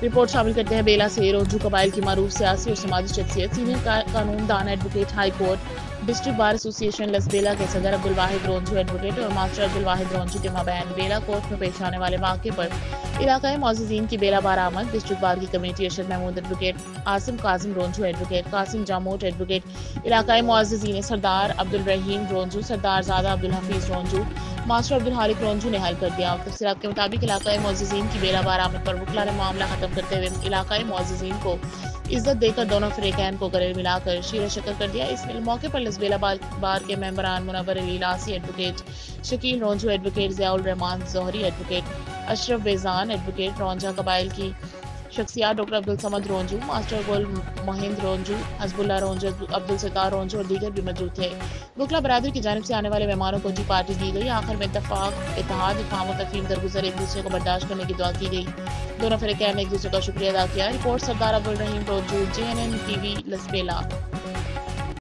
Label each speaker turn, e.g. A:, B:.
A: Report शामिल करते हैं बेला से रोजू कबाइल की मारूफ सियासी और समाजी शख्सियत, सीनियर कानून दान advocate high court district bar association Lasbela के सदर अब्दुल वाहिद रोंजू एडवोकेट और मास्टर अब्दुल वाहिद रोंजू के माबैन बेला कोर्ट में पेश आने वाले वाक़े पर इलाकाई मोअज़्ज़िज़ीन की बेला बार आमद। डिस्ट्रिक्ट बार की committee Arshad Mahmood advocate, Asim Qasim Ronju advocate, Qasim Jamot advocate, इलाकाई मोअज़्ज़िज़ीन सरदार अब्दुल रहीम रोंजू, सरदार ज़ादा अब्दुल हफीज़ रोंजू, मास्टर अब्दुल हारिक रोंजू ने हल कर दिया। तफसीलात के मुताबिक इलाकाई मोअज़्ज़िज़ीन की बेला बार आमद पर वकला ने मामला खत्म करते हुए इलाकाई मोअज़्ज़िज़ीन को इज्जत देकर दोनों फरीकैन को गले मिलाकर शीर शक्कर कर दिया। इस मौके पर लसबेला बार के मेंबरान Munawwar Ali Lasi advocate, Shakeel Ronjhu advocate, Ziaul Rehman Zohri advocate, Ashraf Bejan advocate, Roonjha कबाइल की शख्सियात डॉक्टर अब्दुल समद रोंजू, मास्टर गुल महिंद रोंजू, हजबुल्ला रोंजू, अब्दुल सत्तार रोंजू और दीगर भी मौजूद थे। वकला बरादरी की जानिब से आने वाले मेहमानों को टी पार्टी दी गई। आखिर में इत्तफाक, इत्तेहाद, इफ़हाम और तफहीम दरगुजर एक दूसरे को बर्दाश्त करने की दुआ की गई। दोनों फरीकैन ने एक दूसरे का शुक्रिया अदा किया। रिपोर्ट सरदार अब्दुल रहीम रोंजू, JNN TV लसबेला।